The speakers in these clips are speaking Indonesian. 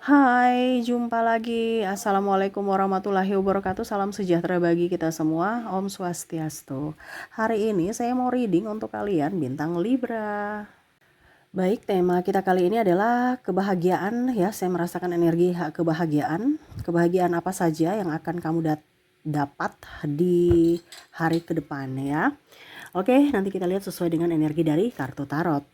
Hai, jumpa lagi. Assalamualaikum warahmatullahi wabarakatuh. Salam sejahtera bagi kita semua. Om Swastiastu. Hari ini saya mau reading untuk kalian bintang Libra. Baik, tema kita kali ini adalah kebahagiaan ya. Saya merasakan energi kebahagiaan. Kebahagiaan apa saja yang akan kamu dapat di hari ke depan ya. Oke, nanti kita lihat sesuai dengan energi dari kartu tarot.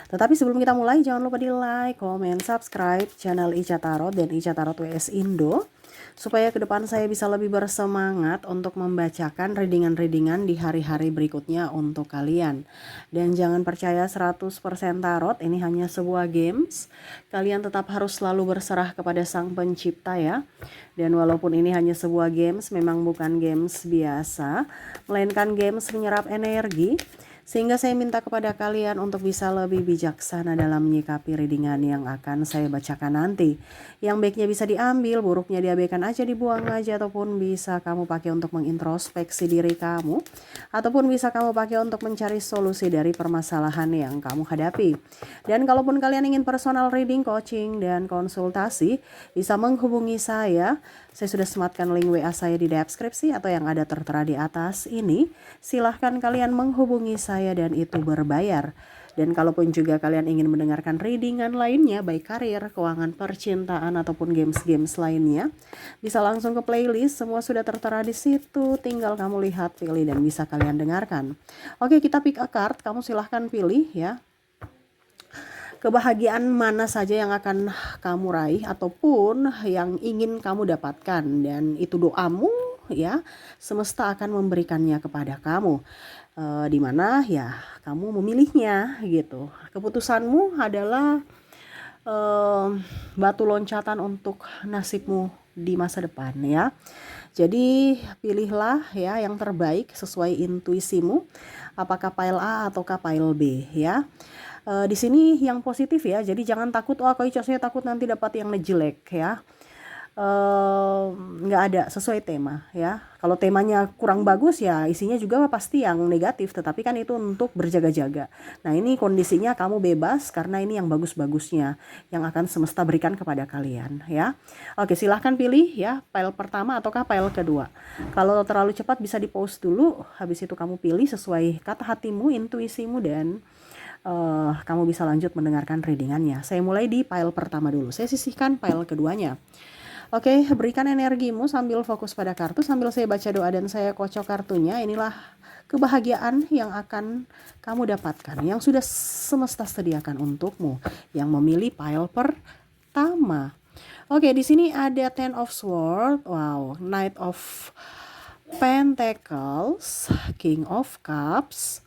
Tetapi sebelum kita mulai, jangan lupa di like, komen, subscribe channel Ica Tarot dan Ica Tarot WS Indo, supaya ke depan saya bisa lebih bersemangat untuk membacakan readingan-readingan di hari-hari berikutnya untuk kalian. Dan jangan percaya 100% tarot, ini hanya sebuah games. Kalian tetap harus selalu berserah kepada Sang Pencipta ya. Dan walaupun ini hanya sebuah games, memang bukan games biasa, melainkan games menyerap energi. Sehingga saya minta kepada kalian untuk bisa lebih bijaksana dalam menyikapi readingan yang akan saya bacakan nanti. Yang baiknya bisa diambil, buruknya diabaikan aja, dibuang aja, ataupun bisa kamu pakai untuk mengintrospeksi diri kamu, ataupun bisa kamu pakai untuk mencari solusi dari permasalahan yang kamu hadapi. Dan kalaupun kalian ingin personal reading, coaching, dan konsultasi, bisa menghubungi saya. Saya sudah sematkan link WA saya di deskripsi atau yang ada tertera di atas ini. Silahkan kalian menghubungi saya dan itu berbayar. Dan kalaupun juga kalian ingin mendengarkan readingan lainnya, baik karir, keuangan, percintaan, ataupun games-games lainnya, bisa langsung ke playlist. Semua sudah tertera di situ. Tinggal kamu lihat, pilih, dan bisa kalian dengarkan. Oke, kita pick a card. Kamu silahkan pilih ya. Kebahagiaan mana saja yang akan kamu raih ataupun yang ingin kamu dapatkan, dan itu doamu ya, semesta akan memberikannya kepada kamu, dimana ya kamu memilihnya gitu. Keputusanmu adalah batu loncatan untuk nasibmu di masa depan ya. Jadi pilihlah ya yang terbaik sesuai intuisimu, apakah pile A ataukah pile B ya. Di sini yang positif ya, jadi jangan takut, oh kok saya takut nanti dapat yang jelek ya. Nggak ada, sesuai tema ya. Kalau temanya kurang bagus ya isinya juga pasti yang negatif, tetapi kan itu untuk berjaga-jaga. Nah ini kondisinya kamu bebas karena ini yang bagus-bagusnya yang akan semesta berikan kepada kalian ya. Oke, silahkan pilih ya, pile pertama ataukah pile kedua. Kalau terlalu cepat bisa di pause dulu, habis itu kamu pilih sesuai kata hatimu, intuisimu, dan kamu bisa lanjut mendengarkan readingannya. Saya mulai di pile pertama dulu. Saya sisihkan pile keduanya. Oke, berikan energimu sambil fokus pada kartu, sambil saya baca doa dan saya kocok kartunya. Inilah kebahagiaan yang akan kamu dapatkan, yang sudah semesta sediakan untukmu, yang memilih pile pertama. Oke, di sini ada Ten of Swords, wow, Knight of Pentacles, King of Cups,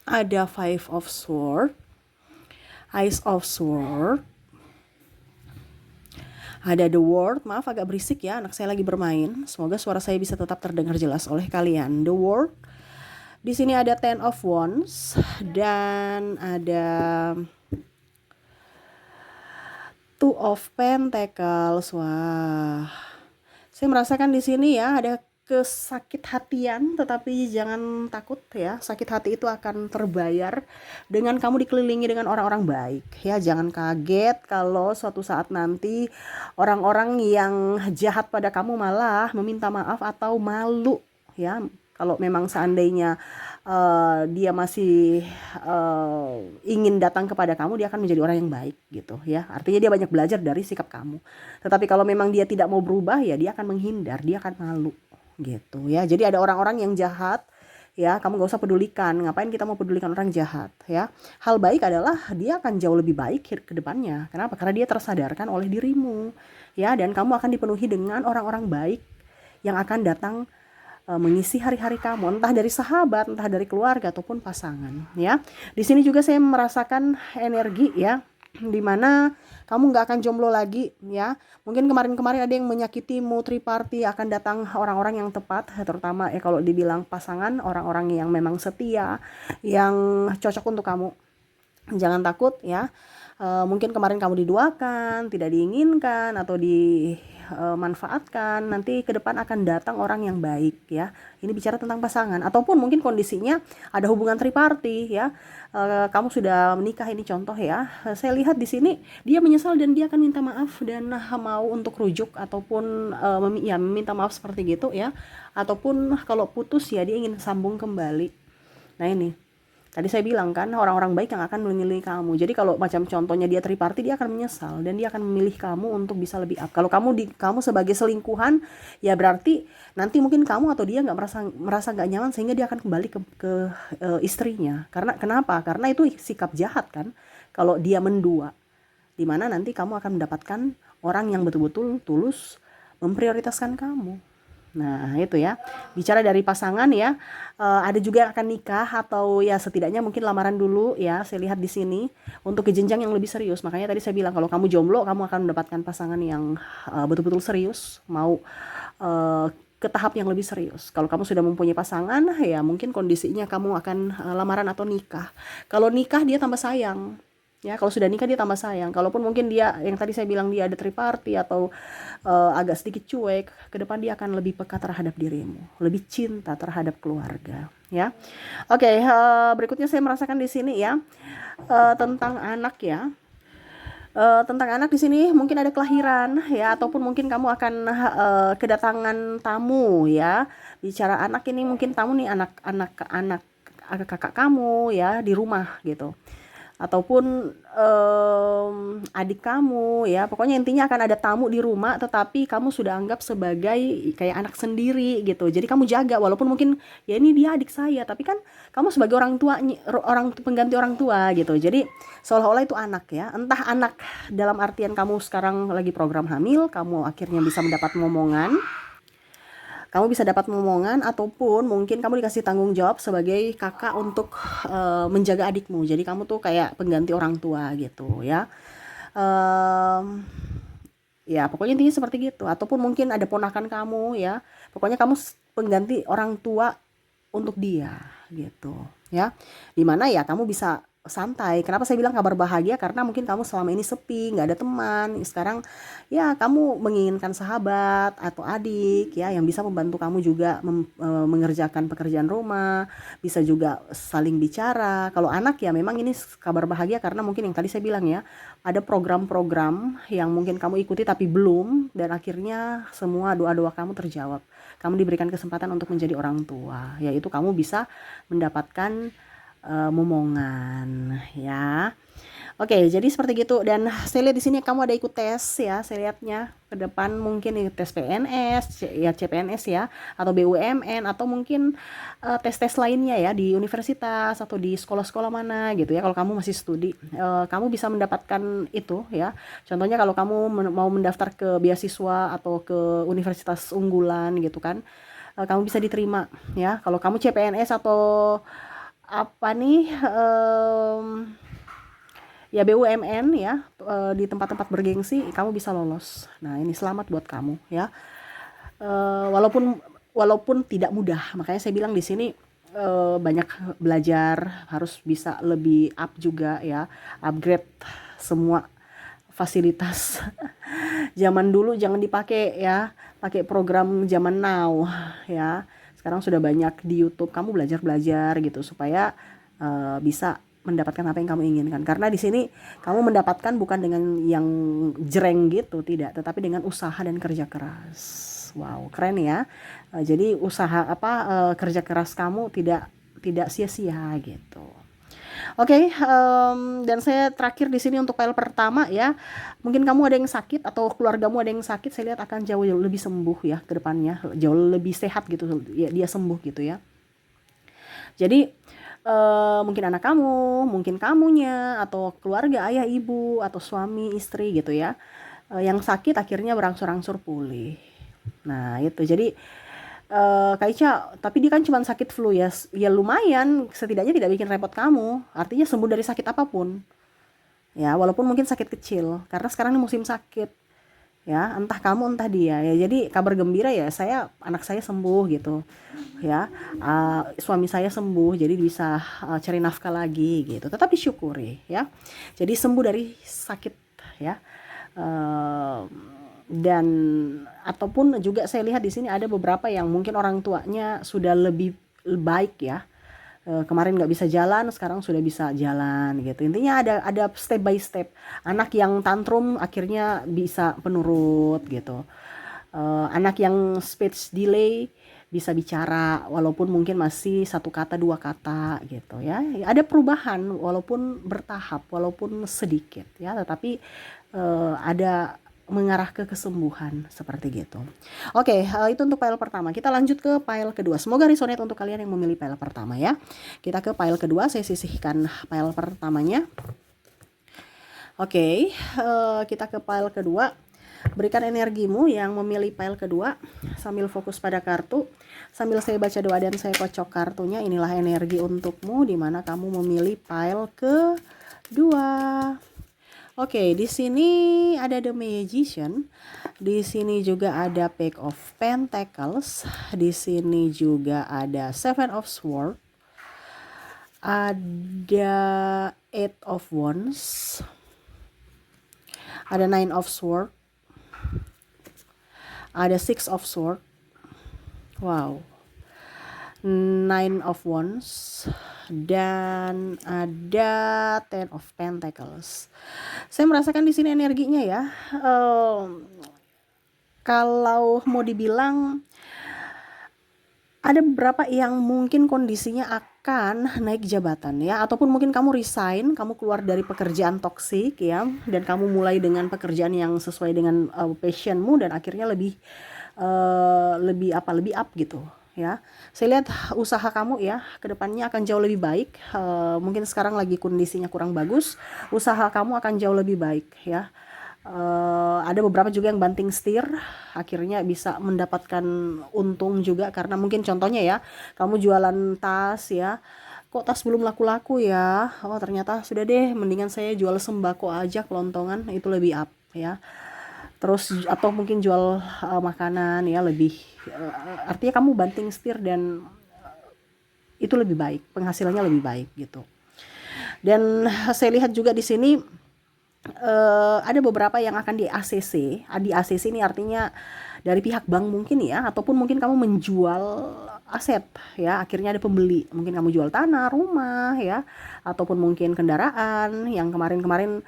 ada Five of Swords, Ace of Swords, ada The World. Maaf agak berisik ya, anak saya lagi bermain. Semoga suara saya bisa tetap terdengar jelas oleh kalian. The World. Di sini ada Ten of Wands dan ada Two of Pentacles. Wah, saya merasakan di sini ya ada kesakit hatian, tetapi jangan takut ya, sakit hati itu akan terbayar dengan kamu dikelilingi dengan orang-orang baik ya. Jangan kaget kalau suatu saat nanti orang-orang yang jahat pada kamu malah meminta maaf atau malu ya. Kalau memang seandainya dia masih ingin datang kepada kamu, dia akan menjadi orang yang baik gitu ya. Artinya dia banyak belajar dari sikap kamu. Tetapi kalau memang dia tidak mau berubah ya, dia akan menghindar, dia akan malu gitu ya. Jadi ada orang-orang yang jahat ya, kamu gak usah pedulikan. Ngapain kita mau pedulikan orang jahat ya. Hal baik adalah dia akan jauh lebih baik ke depannya. Kenapa? Karena dia tersadarkan oleh dirimu ya, dan kamu akan dipenuhi dengan orang-orang baik yang akan datang mengisi hari-hari kamu, entah dari sahabat, entah dari keluarga ataupun pasangan ya. Di sini juga saya merasakan energi ya, dimana kamu nggak akan jomblo lagi ya. Mungkin kemarin-kemarin ada yang menyakitimu, triparty, akan datang orang-orang yang tepat, terutama kalau dibilang pasangan, orang-orang yang memang setia, yang cocok untuk kamu. Jangan takut ya. Mungkin kemarin kamu diduakan, tidak diinginkan, atau manfaatkan, nanti ke depan akan datang orang yang baik ya. Ini bicara tentang pasangan, ataupun mungkin kondisinya ada hubungan triparty ya. Kamu sudah menikah, ini contoh ya. Saya lihat di sini dia menyesal dan dia akan minta maaf dan mau untuk rujuk ataupun ya meminta maaf seperti gitu ya. Ataupun kalau putus ya dia ingin sambung kembali. Nah ini, tadi saya bilang kan orang-orang baik yang akan memilih kamu. Jadi kalau macam contohnya dia triparty, dia akan menyesal dan dia akan memilih kamu untuk bisa lebih up. Kalau kamu sebagai selingkuhan, ya berarti nanti mungkin kamu atau dia nggak merasa nggak nyaman sehingga dia akan kembali ke istrinya. Karena kenapa? Karena itu sikap jahat kan. Kalau dia mendua, dimana nanti kamu akan mendapatkan orang yang betul-betul tulus memprioritaskan kamu. Nah itu ya, bicara dari pasangan ya, ada juga yang akan nikah atau ya setidaknya mungkin lamaran dulu ya, saya lihat di sini untuk ke jenjang yang lebih serius. Makanya tadi saya bilang kalau kamu jomblo, kamu akan mendapatkan pasangan yang betul-betul serius, mau ke tahap yang lebih serius. Kalau kamu sudah mempunyai pasangan, ya mungkin kondisinya kamu akan lamaran atau nikah. Kalau nikah dia tambah sayang. Ya, kalau sudah nikah dia tambah sayang. Kalaupun mungkin dia yang tadi saya bilang dia ada triparty atau agak sedikit cuek, ke depan dia akan lebih peka terhadap dirimu, lebih cinta terhadap keluarga, ya. Oke, berikutnya saya merasakan di sini ya tentang anak ya. Tentang anak di sini mungkin ada kelahiran ya, ataupun mungkin kamu akan kedatangan tamu ya. Bicara anak ini mungkin tamu nih anak kakak kamu ya di rumah gitu, ataupun adik kamu ya, pokoknya intinya akan ada tamu di rumah tetapi kamu sudah anggap sebagai kayak anak sendiri gitu. Jadi kamu jaga walaupun mungkin ya ini dia adik saya, tapi kan kamu sebagai orang tua, orang pengganti orang tua gitu. Jadi seolah-olah itu anak ya, entah anak dalam artian kamu sekarang lagi program hamil, kamu akhirnya bisa mendapat momongan, ataupun mungkin kamu dikasih tanggung jawab sebagai kakak untuk menjaga adikmu. Jadi kamu tuh kayak pengganti orang tua gitu ya. Ya pokoknya intinya seperti gitu. Ataupun mungkin ada ponakan kamu ya, pokoknya kamu pengganti orang tua untuk dia gitu ya. Dimana ya kamu bisa santai. Kenapa saya bilang kabar bahagia? Karena mungkin kamu selama ini sepi, nggak ada teman. Sekarang ya kamu menginginkan sahabat atau adik ya yang bisa membantu kamu juga mengerjakan pekerjaan rumah, bisa juga saling bicara. Kalau anak ya memang ini kabar bahagia karena mungkin yang tadi saya bilang ya, ada program-program yang mungkin kamu ikuti tapi belum, dan akhirnya semua doa-doa kamu terjawab. Kamu diberikan kesempatan untuk menjadi orang tua, yaitu kamu bisa mendapatkan momongan ya. Oke, jadi seperti gitu. Dan saya lihat di sini kamu ada ikut tes ya. Saya lihatnya ke depan mungkin tes PNS ya, CPNS ya, atau BUMN, atau mungkin tes-tes lainnya ya di universitas atau di sekolah-sekolah mana gitu ya. Kalau kamu masih studi, kamu bisa mendapatkan itu ya. Contohnya kalau kamu mau mendaftar ke beasiswa atau ke universitas unggulan gitu kan, kamu bisa diterima ya. Kalau kamu CPNS atau apa nih ya BUMN ya, di tempat-tempat bergengsi kamu bisa lolos. Nah ini selamat buat kamu ya. Walaupun tidak mudah, makanya saya bilang di sini banyak belajar, harus bisa lebih up juga ya, upgrade semua fasilitas. Zaman dulu jangan dipakai ya, pakai program zaman now ya. Sekarang sudah banyak di YouTube, kamu belajar gitu supaya bisa mendapatkan apa yang kamu inginkan. Karena di sini kamu mendapatkan bukan dengan yang jreng gitu, tidak, tetapi dengan usaha dan kerja keras. Wow, keren ya. Jadi usaha kerja keras kamu tidak sia-sia gitu. Oke, dan saya terakhir di sini untuk file pertama ya. Mungkin kamu ada yang sakit atau keluargamu ada yang sakit, saya lihat akan jauh lebih sembuh ya ke depannya, jauh lebih sehat gitu ya, dia sembuh gitu ya. Jadi mungkin anak kamu, mungkin kamunya, atau keluarga ayah ibu atau suami istri gitu ya, yang sakit akhirnya berangsur-angsur pulih. Nah itu jadi Kak Ica, tapi dia kan cuma sakit flu ya, ya lumayan, setidaknya tidak bikin repot kamu. Artinya sembuh dari sakit apapun. Ya, walaupun mungkin sakit kecil, karena sekarang ini musim sakit. Ya, entah kamu entah dia. Ya, jadi kabar gembira ya, anak saya sembuh gitu. Ya, suami saya sembuh, jadi bisa cari nafkah lagi gitu. Tetap disyukuri ya. Jadi sembuh dari sakit ya. dan ataupun juga saya lihat di sini ada beberapa yang mungkin orang tuanya sudah lebih baik ya. Kemarin nggak bisa jalan, sekarang sudah bisa jalan gitu. Intinya ada step by step. Anak yang tantrum akhirnya bisa penurut gitu. Anak yang speech delay bisa bicara walaupun mungkin masih satu kata dua kata gitu ya. Ada perubahan walaupun bertahap, walaupun sedikit ya, tetapi ada mengarah ke kesembuhan seperti gitu. Oke, itu untuk file pertama. Kita lanjut ke file kedua. Semoga resonate untuk kalian yang memilih file pertama ya. Kita ke file kedua, saya sisihkan file pertamanya. Oke, kita ke file kedua. Berikan energimu yang memilih file kedua sambil fokus pada kartu. Sambil saya baca doa dan saya kocok kartunya, inilah energi untukmu di mana kamu memilih file kedua. Oke, di sini ada The Magician. Di sini juga ada Page of Pentacles. Di sini juga ada Seven of Swords. Ada Eight of Wands. Ada Nine of Swords. Ada Six of Swords. Wow. Nine of Wands. Dan ada Ten of Pentacles. Saya merasakan di sini energinya ya. Kalau mau dibilang ada beberapa yang mungkin kondisinya akan naik jabatan ya, ataupun mungkin kamu resign, kamu keluar dari pekerjaan toksik ya, dan kamu mulai dengan pekerjaan yang sesuai dengan passionmu dan akhirnya lebih up gitu ya. Saya lihat usaha kamu ya kedepannya akan jauh lebih baik. Mungkin sekarang lagi kondisinya kurang bagus, usaha kamu akan jauh lebih baik ya. Ada beberapa juga yang banting setir, akhirnya bisa mendapatkan untung juga, karena mungkin contohnya ya, kamu jualan tas ya, kok tas belum laku-laku ya, oh ternyata sudah deh, mendingan saya jual sembako aja kelontongan, itu lebih up ya. Terus atau mungkin jual makanan ya, lebih artinya kamu banting setir dan itu lebih baik, penghasilannya lebih baik gitu. Dan saya lihat juga di sini ada beberapa yang akan di ACC. Di ACC ini artinya dari pihak bank mungkin ya, ataupun mungkin kamu menjual aset ya, akhirnya ada pembeli. Mungkin kamu jual tanah, rumah ya, ataupun mungkin kendaraan yang kemarin-kemarin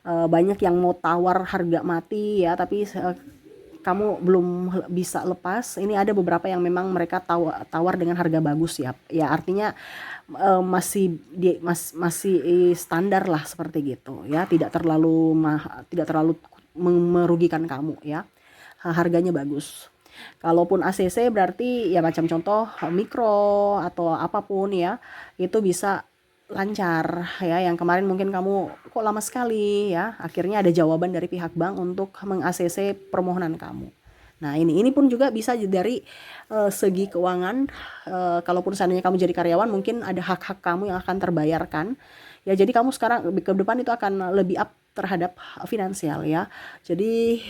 banyak yang mau tawar harga mati ya, tapi kamu belum bisa lepas. Ini ada beberapa yang memang mereka tawar dengan harga bagus ya. Ya artinya masih standar lah seperti gitu ya, tidak terlalu merugikan kamu ya, harganya bagus. Kalaupun ACC berarti ya macam contoh mikro atau apapun ya, itu bisa lancar ya. Yang kemarin mungkin kamu kok lama sekali ya, akhirnya ada jawaban dari pihak bank untuk meng-ACC permohonan kamu. Nah ini pun juga bisa dari segi keuangan. Kalaupun seandainya kamu jadi karyawan, mungkin ada hak-hak kamu yang akan terbayarkan ya, jadi kamu sekarang ke depan itu akan lebih up terhadap finansial ya. Jadi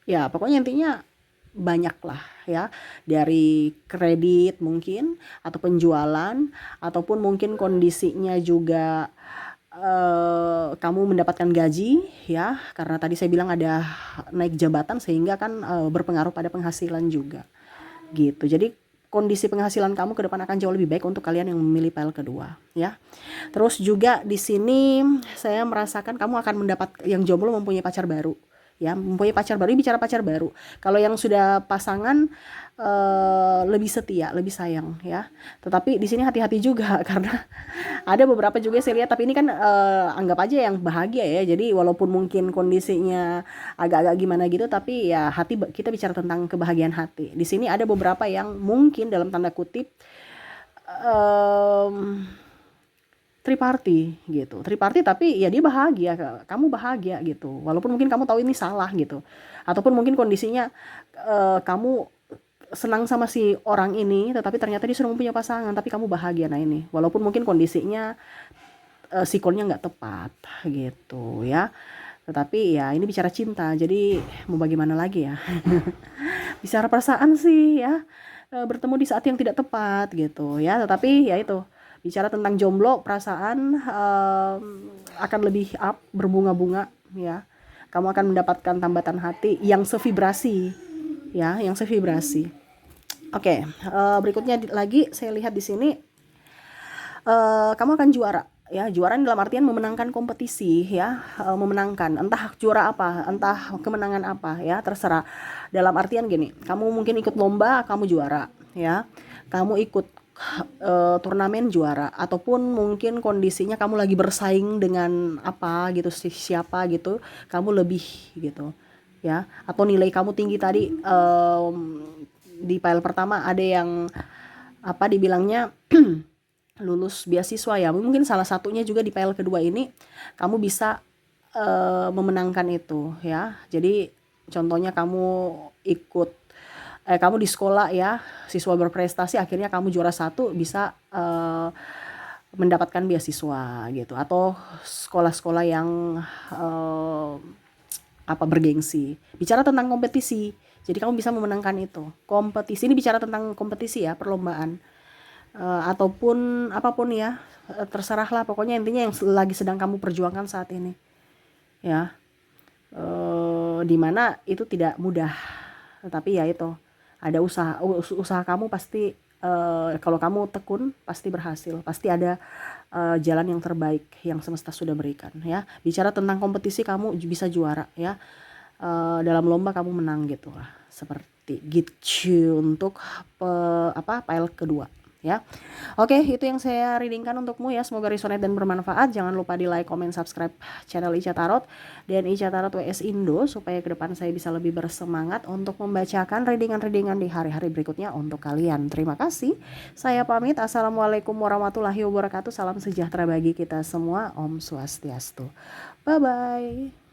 ya pokoknya intinya banyak lah ya, dari kredit mungkin atau penjualan, ataupun mungkin kondisinya juga kamu mendapatkan gaji ya, karena tadi saya bilang ada naik jabatan sehingga kan berpengaruh pada penghasilan juga gitu. Jadi kondisi penghasilan kamu ke depan akan jauh lebih baik untuk kalian yang memilih file kedua ya. Terus juga di sini saya merasakan kamu akan mendapat, yang jomblo mempunyai pacar baru ya, mempunyai pacar baru. Bicara pacar baru, kalau yang sudah pasangan lebih setia, lebih sayang ya. Tetapi di sini hati-hati juga karena ada beberapa juga saya lihat, tapi ini kan anggap aja yang bahagia ya. Jadi walaupun mungkin kondisinya agak-agak gimana gitu, tapi ya hati, kita bicara tentang kebahagiaan hati. Di sini ada beberapa yang mungkin dalam tanda kutip triparty gitu, tapi ya dia bahagia, kamu bahagia gitu, walaupun mungkin kamu tahu ini salah gitu, ataupun mungkin kondisinya kamu senang sama si orang ini, tetapi ternyata dia sudah punya pasangan, tapi kamu bahagia. Nah ini, walaupun mungkin kondisinya sikonnya nggak tepat gitu ya, tetapi ya ini bicara cinta, jadi mau bagaimana lagi ya. Bicara perasaan sih ya, bertemu di saat yang tidak tepat gitu ya, tetapi ya itu, bicara tentang jomblo, perasaan akan lebih up, berbunga-bunga ya. Kamu akan mendapatkan tambatan hati yang sevibrasi, ya, yang sevibrasi. Oke, berikutnya lagi saya lihat di sini, kamu akan juara. Ya, juara dalam artian memenangkan kompetisi, ya, memenangkan, entah juara apa, entah kemenangan apa, ya, terserah. Dalam artian gini, kamu mungkin ikut lomba, kamu juara, ya, kamu ikut turnamen juara, ataupun mungkin kondisinya kamu lagi bersaing dengan apa gitu, siapa gitu, kamu lebih gitu, ya, atau nilai kamu tinggi tadi, di file pertama ada yang apa dibilangnya lulus beasiswa, ya, mungkin salah satunya juga di file kedua ini kamu bisa memenangkan itu, ya. Jadi contohnya kamu ikut kamu di sekolah, ya, siswa berprestasi, akhirnya kamu juara satu, bisa mendapatkan beasiswa gitu, atau sekolah-sekolah yang eh, apa bergengsi. Bicara tentang kompetisi, jadi kamu bisa memenangkan itu. Kompetisi ini bicara tentang kompetisi, ya, perlombaan. Ataupun apapun, ya, terserahlah, pokoknya intinya yang lagi sedang kamu perjuangkan saat ini, ya, dimana itu tidak mudah, tetapi ya itu ada usaha kamu pasti, kalau kamu tekun pasti berhasil, pasti ada jalan yang terbaik yang semesta sudah berikan, ya. Bicara tentang kompetisi, kamu bisa juara, ya, dalam lomba kamu menang gitu lah, seperti gitu untuk file kedua, ya. Oke, itu yang saya readingkan untukmu, ya. Semoga resonate dan bermanfaat. Jangan lupa di like, comment, subscribe channel Ica Tarot dan Ica Tarot WS Indo, supaya ke depan saya bisa lebih bersemangat untuk membacakan readingan-readingan di hari-hari berikutnya untuk kalian. Terima kasih. Saya pamit. Assalamualaikum warahmatullahi wabarakatuh. Salam sejahtera bagi kita semua. Om Swastiastu. Bye bye.